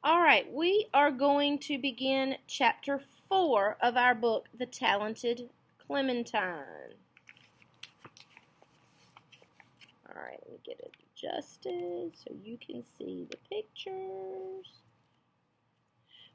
All right, we are going to begin chapter 4 of our book, The Talented Clementine. All right, let me get it adjusted so you can see the pictures.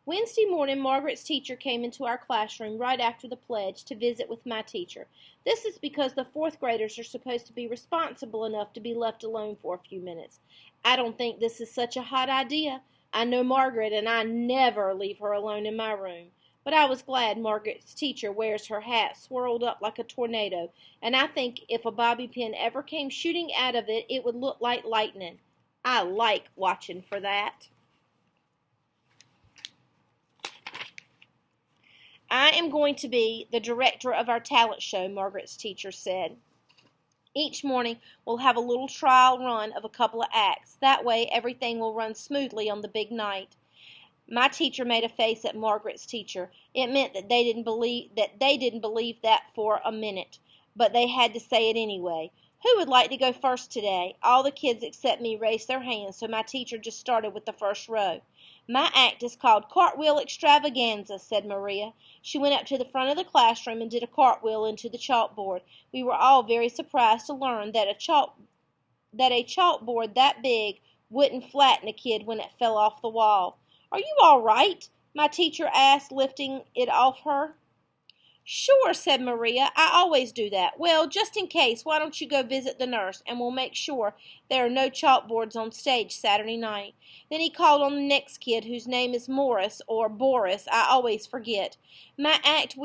Wednesday morning, Margaret's teacher came into our classroom right after the pledge to visit with my teacher. This is because the fourth graders are supposed to be responsible enough to be left alone for a few minutes. I don't think this is such a hot idea. I know Margaret, and I never leave her alone in my room. But I was glad Margaret's teacher wears her hat swirled up like a tornado, and I think if a bobby pin ever came shooting out of it, it would look like lightning. I like watching for that. I am going to be the director of our talent show, Margaret's teacher said. Each morning, we'll have a little trial run of a couple of acts. That way, everything will run smoothly on the big night. My teacher made a face at Margaret's teacher. It meant that they didn't believe that for a minute, but they had to say it anyway. Who would like to go first today? All the kids except me raised their hands, so my teacher just started with the first row. My act is called Cartwheel Extravaganza, said Maria. She went up to the front of the classroom and did a cartwheel into the chalkboard. We were all very surprised to learn that a chalkboard that big wouldn't flatten a kid when it fell off the wall. Are you all right? My teacher asked, lifting it off her. Sure, said Maria. I always do that. Well, just in case, why don't you go visit the nurse, and we'll make sure there are no chalkboards on stage Saturday night. Then he called on the next kid, whose name is Morris, or Boris. I always forget. My act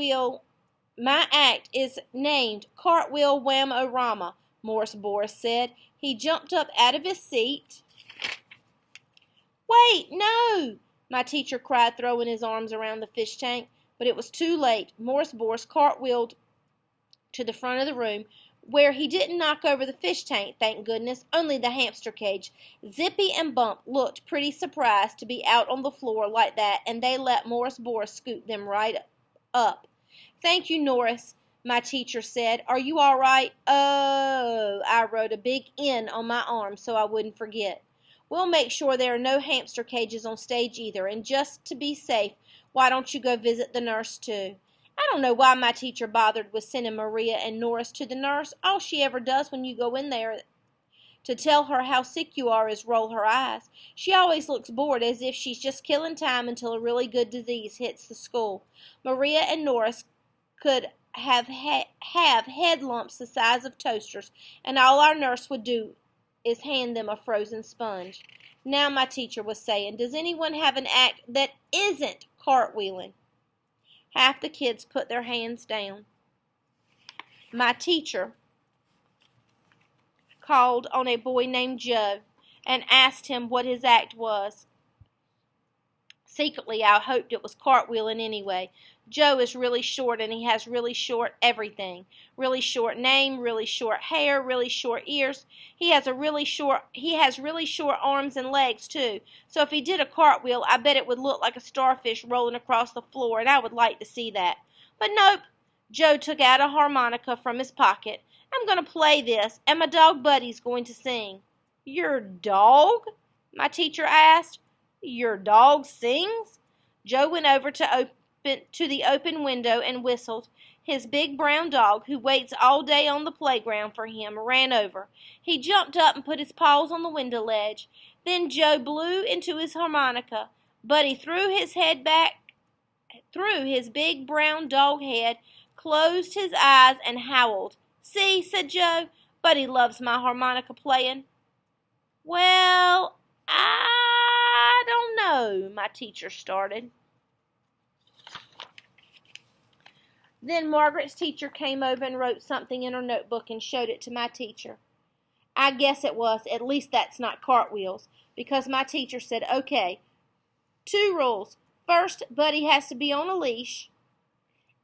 is named Cartwheel Wham-O-Rama, Boris said. He jumped up out of his seat. Wait, no! My teacher cried, throwing his arms around the fish tank. But it was too late. Boris cartwheeled to the front of the room, where he didn't knock over the fish tank, thank goodness, only the hamster cage. Zippy and Bump looked pretty surprised to be out on the floor like that, and they let Boris scoop them right up. Thank you, Norris, my teacher said. Are you all right? Oh, I wrote a big N on my arm so I wouldn't forget. We'll make sure there are no hamster cages on stage either, and just to be safe, why don't you go visit the nurse too? I don't know why my teacher bothered with sending Maria and Norris to the nurse. All she ever does when you go in there to tell her how sick you are is roll her eyes. She always looks bored, as if she's just killing time until a really good disease hits the school. Maria and Norris could have head lumps the size of toasters, and all our nurse would do is hand them a frozen sponge. Now, my teacher was saying, does anyone have an act that isn't cartwheeling? Half the kids put their hands down. My teacher called on a boy named Joe and asked him what his act was. Secretly, I hoped it was cartwheeling anyway. Joe is really short, and he has really short everything. Really short name, really short hair, really short ears. He has really short arms and legs too. So if he did a cartwheel, I bet it would look like a starfish rolling across the floor, and I would like to see that. But nope. Joe took out a harmonica from his pocket. I'm going to play this, and my dog Buddy's going to sing. Your dog? My teacher asked. Your dog sings? Joe went over to the open window and whistled. His big brown dog, who waits all day on the playground for him, ran over. He jumped up and put his paws on the window ledge. Then Joe blew into his harmonica. Buddy threw his big brown dog head, closed his eyes, and howled. See, said Joe, Buddy loves my harmonica playing. Well, I don't know, my teacher started. Then Margaret's teacher came over and wrote something in her notebook and showed it to my teacher. I guess it was, at least that's not cartwheels, because my teacher said, okay, 2 rules. First, Buddy has to be on a leash.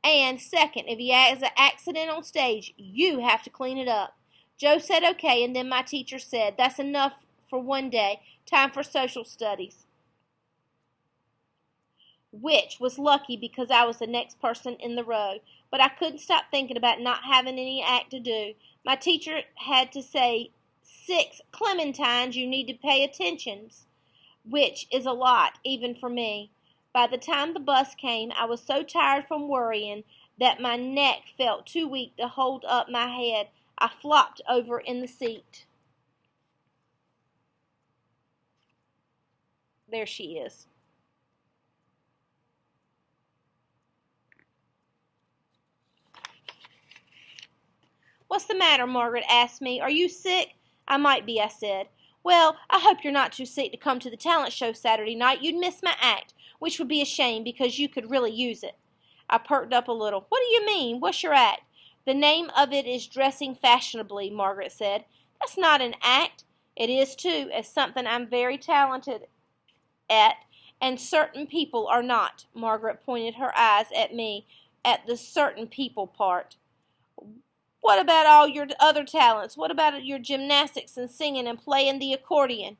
And second, if he has an accident on stage, you have to clean it up. Joe said okay, and then my teacher said, that's enough for one day. Time for social studies. Which was lucky because I was the next person in the row. But I couldn't stop thinking about not having any act to do. My teacher had to say, 6 Clementines, you need to pay attention. which is a lot, even for me. By the time the bus came, I was so tired from worrying that my neck felt too weak to hold up my head. I flopped over in the seat. There she is. "What's the matter?" Margaret asked me. "Are you sick?" "I might be," I said. "Well, I hope you're not too sick to come to the talent show Saturday night. You'd miss my act, which would be a shame because you could really use it." I perked up a little. "What do you mean? What's your act?" "The name of it is Dressing Fashionably," Margaret said. "That's not an act." "It is, too. It's something I'm very talented at, and certain people are not." Margaret pointed her eyes at me, at the certain people part. "What about all your other talents? What about your gymnastics and singing and playing the accordion?"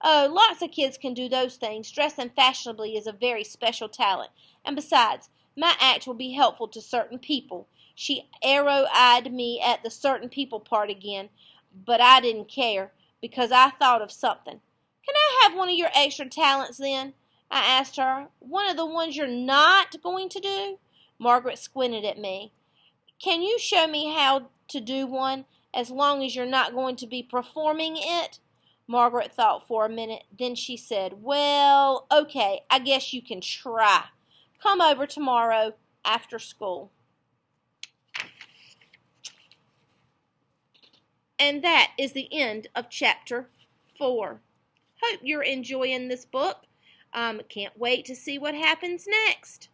"Oh, lots of kids can do those things. Dressing fashionably is a very special talent. And besides, my act will be helpful to certain people." She arrow-eyed me at the certain people part again, but I didn't care, because I thought of something. "Can I have one of your extra talents, then?" I asked her. "One of the ones you're not going to do?" Margaret squinted at me. "Can you show me how to do one, as long as you're not going to be performing it?" Margaret thought for a minute. Then she said, "Well, okay, I guess you can try. Come over tomorrow after school." And that is the end of chapter 4. Hope you're enjoying this book. Can't wait to see what happens next.